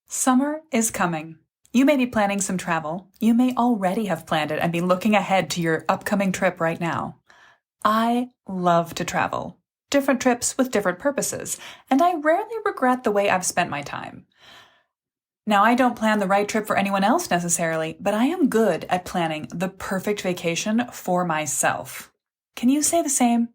Summer is coming. You may be planning some travel. You may already have planned it and be looking ahead to your upcoming trip right now. I love to travel. Different trips with different purposes, and I rarely regret the way I've spent my time. Now, I don't plan the right trip for anyone else necessarily, but I am good at planning the perfect vacation for myself. Can you say the same?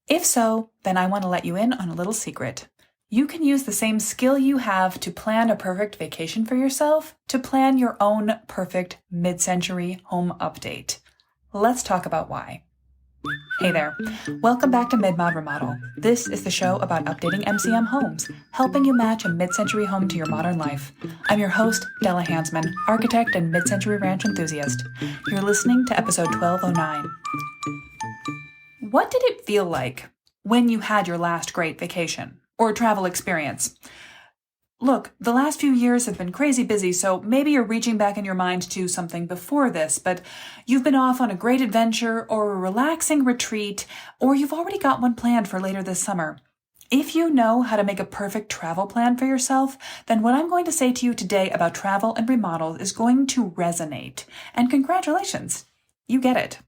If so, then I want to let you in on a little secret. You can use the same skill you have to plan a perfect vacation for yourself to plan your own perfect mid-century home update. Let's talk about why. Hey there, welcome back to Mid-Mod Remodel. This is the show about updating MCM homes, helping you match a mid-century home to your modern life. I'm your host, Della Hansman, architect and mid-century ranch enthusiast. You're listening to episode 1209. What did it feel like when you had your last great vacation or travel experience? Look, the last few years have been crazy busy, so maybe you're reaching back in your mind to something before this, but you've been off on a great adventure or a relaxing retreat, or you've already got one planned for later this summer. If you know how to make a perfect travel plan for yourself, then what I'm going to say to you today about travel and remodels is going to resonate. And congratulations, you get it.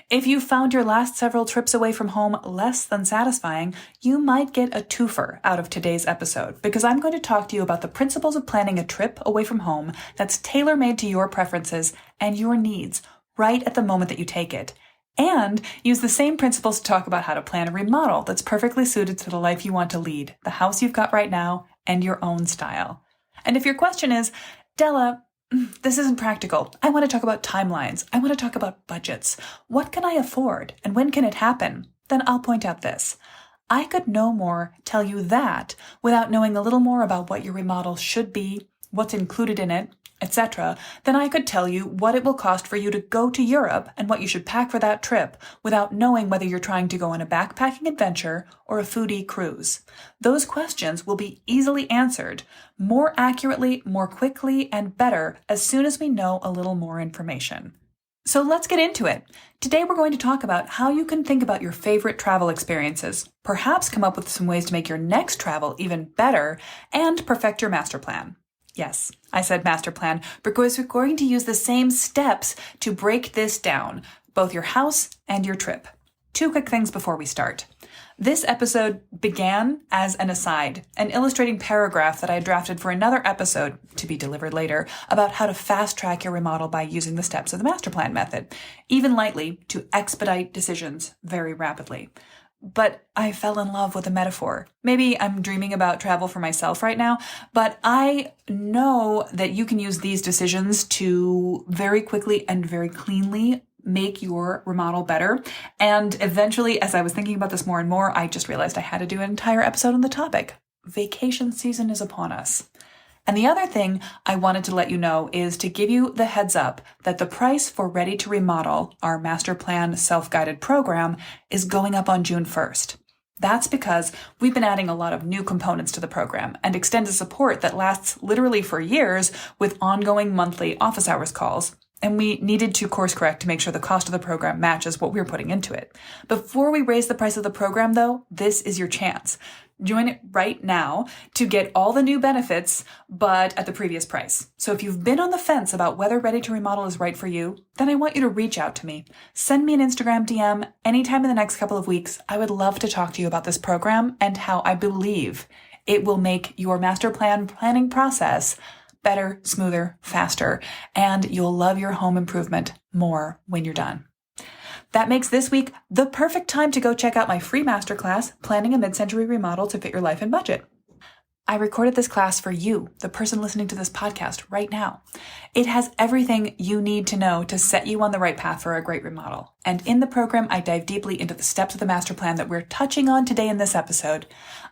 If you found your last several trips away from home less than satisfying, you might get a twofer out of today's episode, because I'm going to talk to you about the principles of planning a trip away from home that's tailor-made to your preferences and your needs right at the moment that you take it, and use the same principles to talk about how to plan a remodel that's perfectly suited to the life you want to lead, the house you've got right now, and your own style. And if your question is, Della, this isn't practical. I want to talk about timelines. I want to talk about budgets. What can I afford and when can it happen? Then I'll point out this. I could no more tell you that without knowing a little more about what your remodel should be, what's included in it, etc., than I could tell you what it will cost for you to go to Europe and what you should pack for that trip without knowing whether you're trying to go on a backpacking adventure or a foodie cruise. Those questions will be easily answered more accurately, more quickly, and better as soon as we know a little more information. So let's get into it. Today we're going to talk about how you can think about your favorite travel experiences, perhaps come up with some ways to make your next travel even better, and perfect your master plan. Yes, I said master plan because we're going to use the same steps to break this down, both your house and your trip. Two quick things before we start. This episode began as an aside, an illustrating paragraph that I drafted for another episode, to be delivered later, about how to fast-track your remodel by using the steps of the master plan method, even lightly to expedite decisions very rapidly. But I fell in love with a metaphor. Maybe I'm dreaming about travel for myself right now, but I know that you can use these decisions to very quickly and very cleanly make your remodel better. And eventually, as I was thinking about this more and more, I just realized I had to do an entire episode on the topic. Vacation season is upon us. And the other thing I wanted to let you know is to give you the heads up that the price for Ready to Remodel, our master plan self-guided program, is going up on June 1st. That's because we've been adding a lot of new components to the program and extended support that lasts literally for years with ongoing monthly office hours calls. And we needed to course correct to make sure the cost of the program matches what we were putting into it. Before we raise the price of the program, though, this is your chance. Join it right now to get all the new benefits, but at the previous price. So if you've been on the fence about whether Ready to Remodel is right for you, then I want you to reach out to me. Send me an Instagram DM anytime in the next couple of weeks. I would love to talk to you about this program and how I believe it will make your master plan planning process better, smoother, faster, and you'll love your home improvement more when you're done. That makes this week the perfect time to go check out my free masterclass, Planning a Mid-Century Remodel to Fit Your Life and Budget. I recorded this class for you, the person listening to this podcast right now. It has everything you need to know to set you on the right path for a great remodel. And in the program, I dive deeply into the steps of the master plan that we're touching on today in this episode.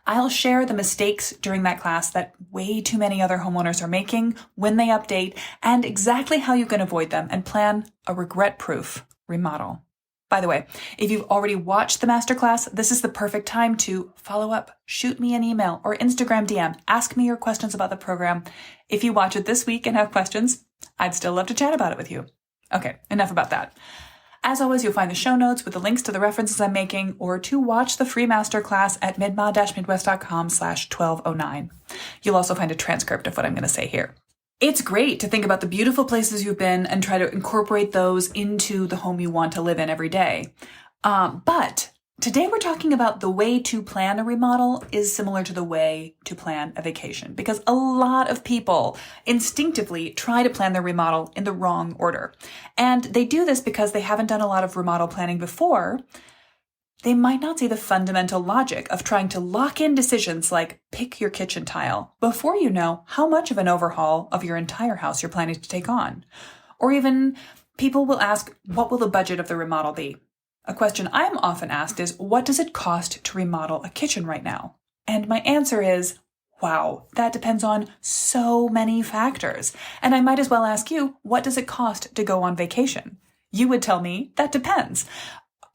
I'll share the mistakes during that class that way too many other homeowners are making when they update, and exactly how you can avoid them and plan a regret-proof remodel. By the way, if you've already watched the masterclass, this is the perfect time to follow up, shoot me an email or Instagram DM, ask me your questions about the program. If you watch it this week and have questions, I'd still love to chat about it with you. Okay, enough about that. As always, you'll find the show notes with the links to the references I'm making or to watch the free masterclass at midma-midwest.com/1209. You'll also find a transcript of what I'm going to say here. It's great to think about the beautiful places you've been and try to incorporate those into the home you want to live in every day. But today we're talking about the way to plan a remodel is similar to the way to plan a vacation, because a lot of people instinctively try to plan their remodel in the wrong order. And they do this because they haven't done a lot of remodel planning before. They might not see the fundamental logic of trying to lock in decisions like pick your kitchen tile before you know how much of an overhaul of your entire house you're planning to take on. Or even people will ask, what will the budget of the remodel be? A question I'm often asked is, what does it cost to remodel a kitchen right now? And my answer is, wow, that depends on so many factors. And I might as well ask you, what does it cost to go on vacation? You would tell me, that depends.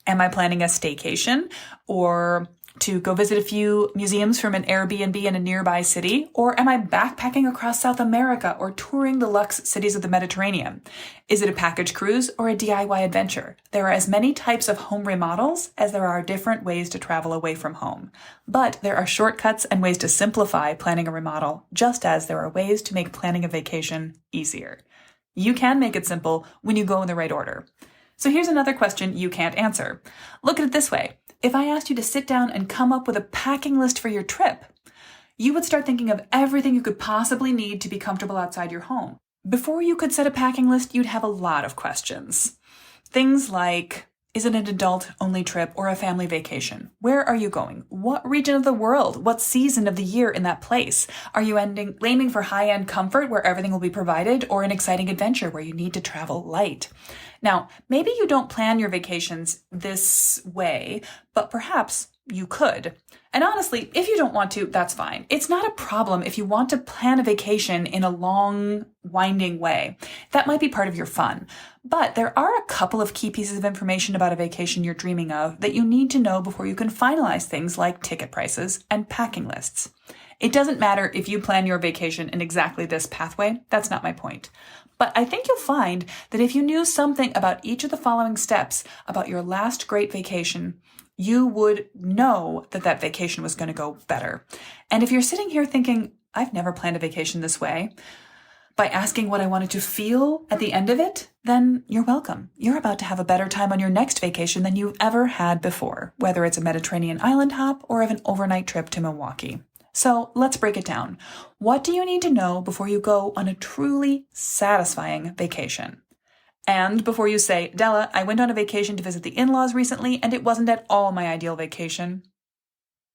Am I planning a staycation or to go visit a few museums from an Airbnb in a nearby city? Or am I backpacking across South America or touring the luxe cities of the Mediterranean? Is it a package cruise or a DIY adventure? There are as many types of home remodels as there are different ways to travel away from home. But there are shortcuts and ways to simplify planning a remodel, just as there are ways to make planning a vacation easier. You can make it simple when you go in the right order. So here's another question you can't answer. Look at it this way. If I asked you to sit down and come up with a packing list for your trip, you would start thinking of everything you could possibly need to be comfortable outside your home. Before you could set a packing list, you'd have a lot of questions. Things like, is it an adult-only trip or a family vacation? Where are you going? What region of the world? What season of the year in that place? Are you aiming for high-end comfort where everything will be provided, or an exciting adventure where you need to travel light? Now, maybe you don't plan your vacations this way, but perhaps you could. And honestly, if you don't want to, that's fine. It's not a problem if you want to plan a vacation in a long, winding way. That might be part of your fun. But there are a couple of key pieces of information about a vacation you're dreaming of that you need to know before you can finalize things like ticket prices and packing lists. It doesn't matter if you plan your vacation in exactly this pathway. That's not my point. But I think you'll find that if you knew something about each of the following steps about your last great vacation, you would know that that vacation was going to go better. And if you're sitting here thinking, I've never planned a vacation this way, by asking what I wanted to feel at the end of it, then you're welcome. You're about to have a better time on your next vacation than you've ever had before, whether it's a Mediterranean island hop or an overnight trip to Milwaukee. So let's break it down. What do you need to know before you go on a truly satisfying vacation? And before you say, Della, I went on a vacation to visit the in-laws recently and it wasn't at all my ideal vacation.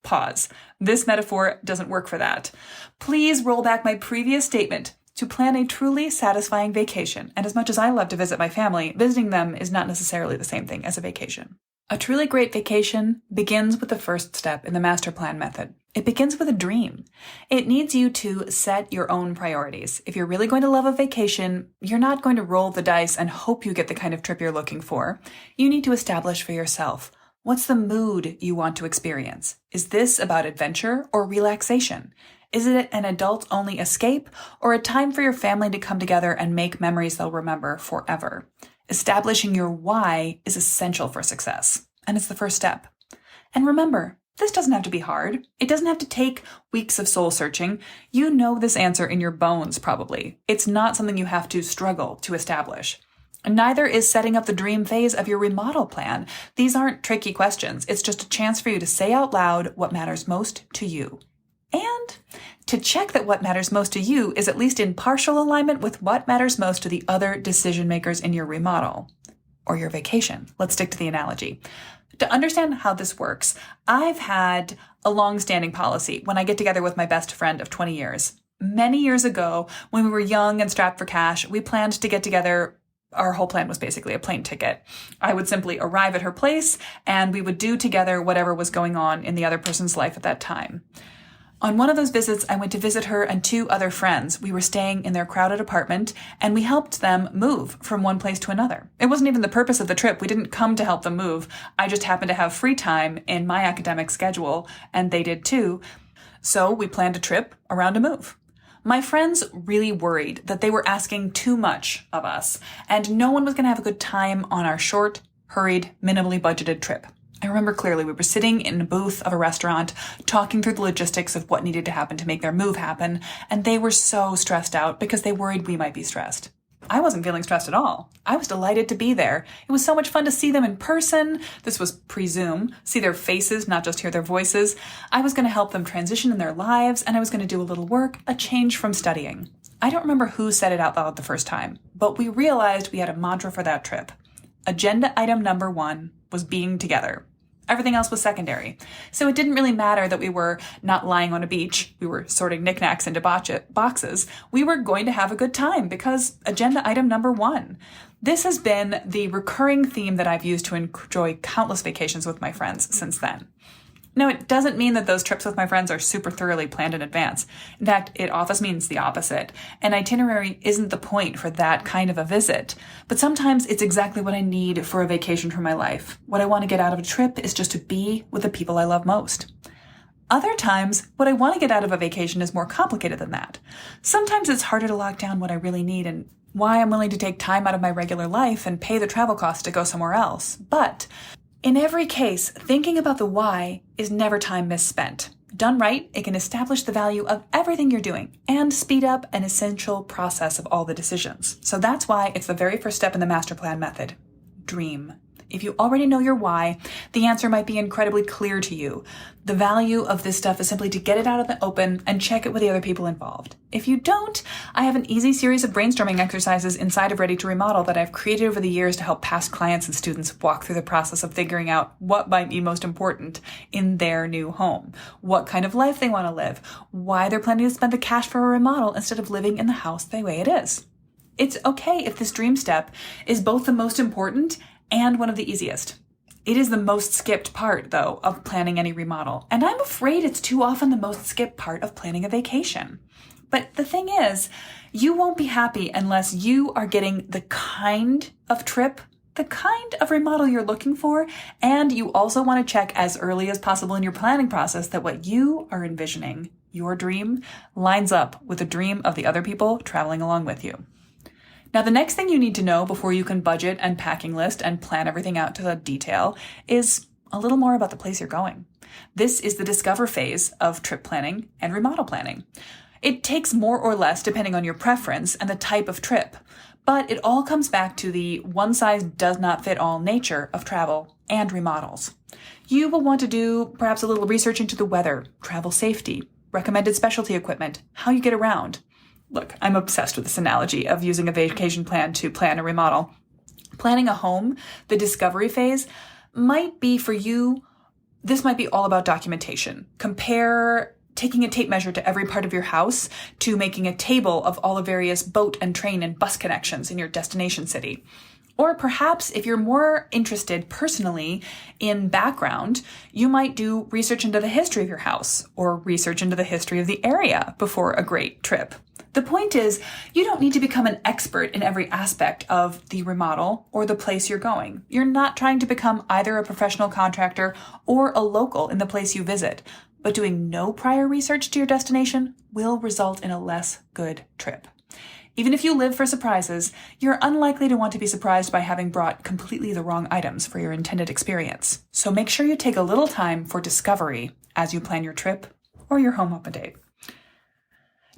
Pause. This metaphor doesn't work for that. Please roll back my previous statement. To plan a truly satisfying vacation, and as much as I love to visit my family, visiting them is not necessarily the same thing as a vacation. A truly great vacation begins with the first step in the master plan method. It begins with a dream. It needs you to set your own priorities. If you're really going to love a vacation, you're not going to roll the dice and hope you get the kind of trip you're looking for. You need to establish for yourself, what's the mood you want to experience? Is this about adventure or relaxation? Is it an adult-only escape or a time for your family to come together and make memories they'll remember forever? Establishing your why is essential for success, and it's the first step. And remember, this doesn't have to be hard. It doesn't have to take weeks of soul searching. You know this answer in your bones, probably. It's not something you have to struggle to establish. And neither is setting up the dream phase of your remodel plan. These aren't tricky questions. It's just a chance for you to say out loud what matters most to you. And to check that what matters most to you is at least in partial alignment with what matters most to the other decision makers in your remodel or your vacation. Let's stick to the analogy. To understand how this works, I've had a long-standing policy when I get together with my best friend of 20 years. Many years ago, when we were young and strapped for cash, we planned to get together. Our whole plan was basically a plane ticket. I would simply arrive at her place and we would do together whatever was going on in the other person's life at that time. On one of those visits, I went to visit her and two other friends. We were staying in their crowded apartment, and we helped them move from one place to another. It wasn't even the purpose of the trip. We didn't come to help them move. I just happened to have free time in my academic schedule, and they did too. So we planned a trip around a move. My friends really worried that they were asking too much of us, and no one was going to have a good time on our short, hurried, minimally budgeted trip. I remember clearly we were sitting in a booth of a restaurant, talking through the logistics of what needed to happen to make their move happen, and they were so stressed out because they worried we might be stressed. I wasn't feeling stressed at all. I was delighted to be there. It was so much fun to see them in person. This was pre-Zoom, see their faces, not just hear their voices. I was going to help them transition in their lives, and I was going to do a little work, a change from studying. I don't remember who said it out loud the first time, but we realized we had a mantra for that trip. Agenda item number 1 was being together. Everything else was secondary. So it didn't really matter that we were not lying on a beach. We were sorting knickknacks into boxes. We were going to have a good time because agenda item number 1. This has been the recurring theme that I've used to enjoy countless vacations with my friends since then. Now, it doesn't mean that those trips with my friends are super thoroughly planned in advance. In fact, it often means the opposite. An itinerary isn't the point for that kind of a visit. But sometimes it's exactly what I need for a vacation for my life. What I want to get out of a trip is just to be with the people I love most. Other times, what I want to get out of a vacation is more complicated than that. Sometimes it's harder to lock down what I really need and why I'm willing to take time out of my regular life and pay the travel costs to go somewhere else. But in every case, thinking about the why is never time misspent. Done right, it can establish the value of everything you're doing and speed up an essential process of all the decisions. So that's why it's the very first step in the master plan method. Dream. If you already know your why, the answer might be incredibly clear to you. The value of this stuff is simply to get it out of the open and check it with the other people involved. If you don't, I have an easy series of brainstorming exercises inside of Ready to Remodel that I've created over the years to help past clients and students walk through the process of figuring out what might be most important in their new home, what kind of life they want to live, why they're planning to spend the cash for a remodel instead of living in the house the way it is. It's okay if this dream step is both the most important and one of the easiest. It is the most skipped part, though, of planning any remodel, and I'm afraid it's too often the most skipped part of planning a vacation. But the thing is, you won't be happy unless you are getting the kind of trip, the kind of remodel you're looking for, and you also want to check as early as possible in your planning process that what you are envisioning, your dream, lines up with the dream of the other people traveling along with you. Now, the next thing you need to know before you can budget and packing list and plan everything out to the detail is a little more about the place you're going. This is the discover phase of trip planning and remodel planning. It takes more or less depending on your preference and the type of trip, but it all comes back to the one-size-does-not-fit-all nature of travel and remodels. You will want to do perhaps a little research into the weather, travel safety, recommended specialty equipment, how you get around. Look, I'm obsessed with this analogy of using a vacation plan to plan a remodel. Planning a home, the discovery phase, might be for you, this might be all about documentation. Compare taking a tape measure to every part of your house to making a table of all the various boat and train and bus connections in your destination city. Or perhaps if you're more interested personally in background, you might do research into the history of your house or research into the history of the area before a great trip. The point is, you don't need to become an expert in every aspect of the remodel or the place you're going. You're not trying to become either a professional contractor or a local in the place you visit, but doing no prior research to your destination will result in a less good trip. Even if you live for surprises, you're unlikely to want to be surprised by having brought completely the wrong items for your intended experience. So make sure you take a little time for discovery as you plan your trip or your home update.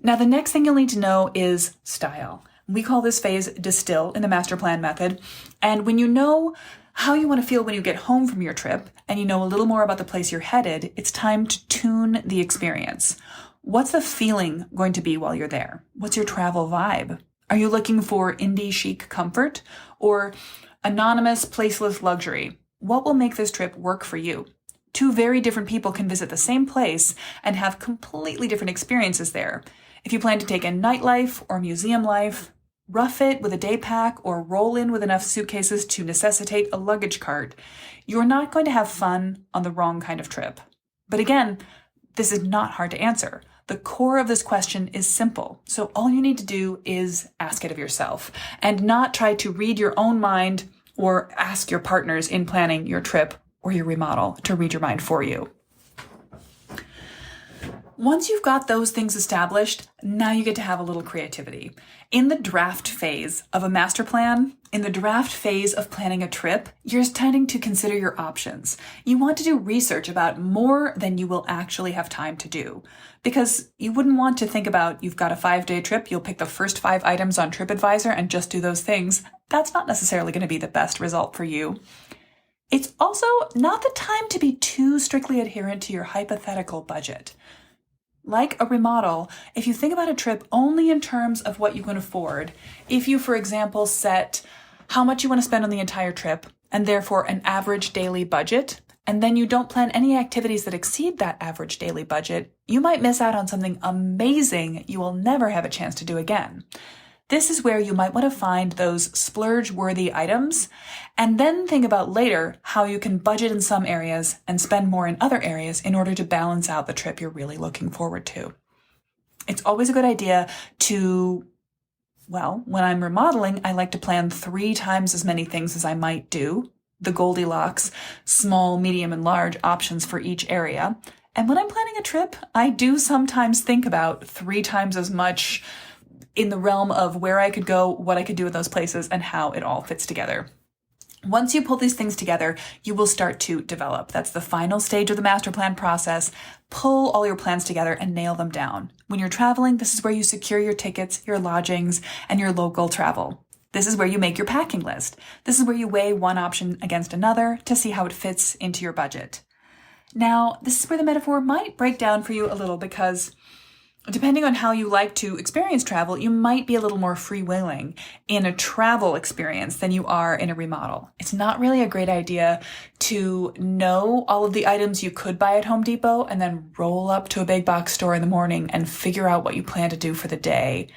Now, the next thing you'll need to know is style. We call this phase distill in the master plan method. And when you know how you want to feel when you get home from your trip and you know a little more about the place you're headed, it's time to tune the experience. What's the feeling going to be while you're there? What's your travel vibe? Are you looking for indie chic comfort or anonymous, placeless luxury? What will make this trip work for you? Two very different people can visit the same place and have completely different experiences there. If you plan to take in nightlife or museum life, rough it with a day pack or roll in with enough suitcases to necessitate a luggage cart, you're not going to have fun on the wrong kind of trip. But again, this is not hard to answer. The core of this question is simple, so all you need to do is ask it of yourself and not try to read your own mind or ask your partners in planning your trip or your remodel to read your mind for you. Once you've got those things established, now you get to have a little creativity. In the draft phase of a master plan, in the draft phase of planning a trip, you're starting to consider your options. You want to do research about more than you will actually have time to do. Because you wouldn't want to think about you've got a 5-day trip, you'll pick the first 5 items on TripAdvisor and just do those things. That's not necessarily going to be the best result for you. It's also not the time to be too strictly adherent to your hypothetical budget. Like a remodel, if you think about a trip only in terms of what you can afford, if you, for example, set how much you want to spend on the entire trip and therefore an average daily budget, and then you don't plan any activities that exceed that average daily budget, you might miss out on something amazing you will never have a chance to do again. This is where you might want to find those splurge-worthy items and then think about later how you can budget in some areas and spend more in other areas in order to balance out the trip you're really looking forward to. It's always a good idea to, when I'm remodeling, I like to plan 3 times as many things as I might do, the Goldilocks, small, medium, and large options for each area. And when I'm planning a trip, I do sometimes think about 3 times as much in the realm of where I could go, what I could do in those places, and how it all fits together. Once you pull these things together, you will start to develop. That's the final stage of the master plan process. Pull all your plans together and nail them down. When you're traveling, this is where you secure your tickets, your lodgings, and your local travel. This is where you make your packing list. This is where you weigh one option against another to see how it fits into your budget. Now, this is where the metaphor might break down for you a little because depending on how you like to experience travel, you might be a little more freewheeling in a travel experience than you are in a remodel. It's not really a great idea to know all of the items you could buy at Home Depot and then roll up to a big box store in the morning and figure out what you plan to do for the day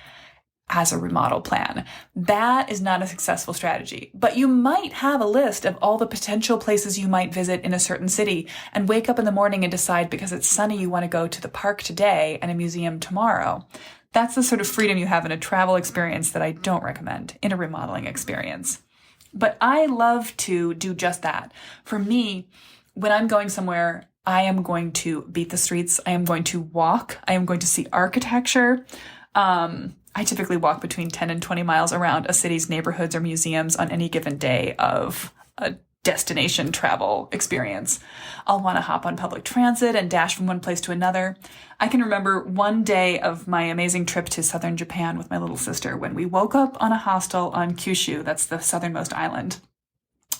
as a remodel plan. That is not a successful strategy, but you might have a list of all the potential places you might visit in a certain city and wake up in the morning and decide because it's sunny you want to go to the park today and a museum tomorrow. That's the sort of freedom you have in a travel experience that I don't recommend in a remodeling experience. But I love to do just that. For me, when I'm going somewhere, I am going to beat the streets. I am going to walk. I am going to see architecture. I typically walk between 10 and 20 miles around a city's neighborhoods or museums on any given day of a destination travel experience. I'll want to hop on public transit and dash from one place to another. I can remember one day of my amazing trip to southern Japan with my little sister when we woke up on a hostel on Kyushu, that's the southernmost island.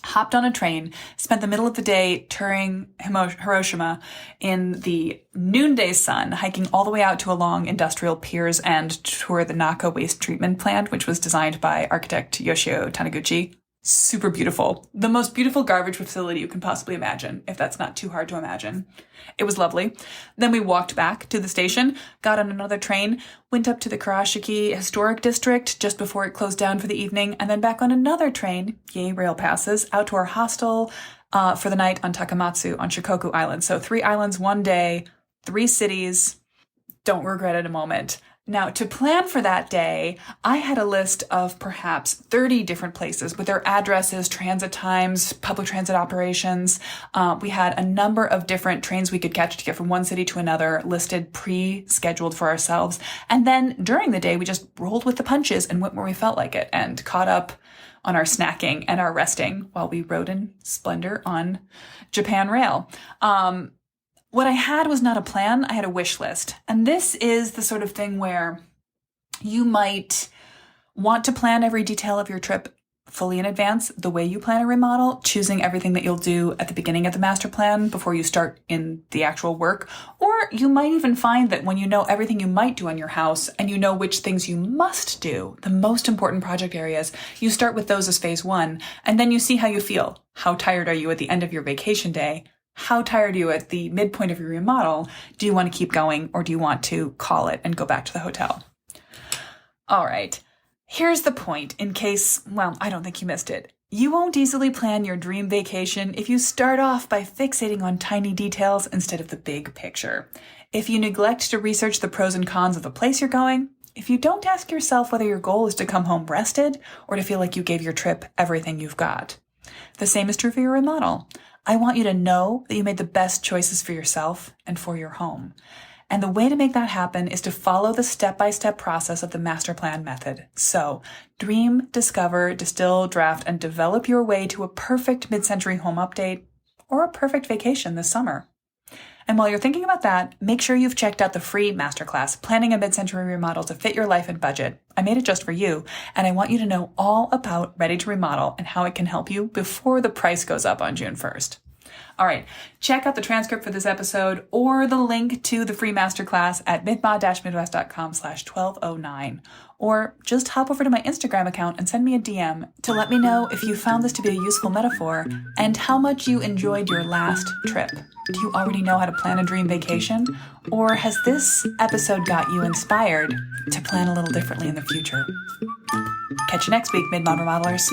Hopped on a train, spent the middle of the day touring Hiroshima in the noonday sun, hiking all the way out to along industrial piers and tour the Naka waste treatment plant, which was designed by architect Yoshio Taniguchi. Super beautiful. The most beautiful garbage facility you can possibly imagine, if that's not too hard to imagine. It was lovely. Then we walked back to the station, got on another train, went up to the Karashiki Historic District just before it closed down for the evening, and then back on another train, yay rail passes, out to our hostel for the night on Takamatsu on Shikoku Island. So 3 islands, 1 day, 3 cities. Don't regret it a moment. Now, to plan for that day, I had a list of perhaps 30 different places with their addresses, transit times, public transit operations. We had a number of different trains we could catch to get from one city to another listed, pre-scheduled for ourselves. And then during the day, we just rolled with the punches and went where we felt like it and caught up on our snacking and our resting while we rode in splendor on Japan Rail. What I had was not a plan, I had a wish list. And this is the sort of thing where you might want to plan every detail of your trip fully in advance, the way you plan a remodel, choosing everything that you'll do at the beginning of the master plan before you start in the actual work. Or you might even find that when you know everything you might do on your house and you know which things you must do, the most important project areas, you start with those as phase 1, and then you see how you feel. How tired are you at the end of your vacation day? How tired are you at the midpoint of your remodel? Do you want to keep going or do you want to call it and go back to the hotel? All right. Here's the point in case, I don't think you missed it. You won't easily plan your dream vacation if you start off by fixating on tiny details instead of the big picture. If you neglect to research the pros and cons of the place you're going, if you don't ask yourself whether your goal is to come home rested or to feel like you gave your trip everything you've got. The same is true for your remodel. I want you to know that you made the best choices for yourself and for your home. And the way to make that happen is to follow the step-by-step process of the master plan method. So, dream, discover, distill, draft, and develop your way to a perfect mid-century home update or a perfect vacation this summer. And while you're thinking about that, make sure you've checked out the free masterclass, Planning a Mid-Century Remodel to Fit Your Life and Budget. I made it just for you, and I want you to know all about Ready to Remodel and how it can help you before the price goes up on June 1st. All right, check out the transcript for this episode or the link to the free masterclass at midma-midwest.com/1209. Or just hop over to my Instagram account and send me a DM to let me know if you found this to be a useful metaphor and how much you enjoyed your last trip. Do you already know how to plan a dream vacation? Or has this episode got you inspired to plan a little differently in the future? Catch you next week, Mid-Mod Remodelers.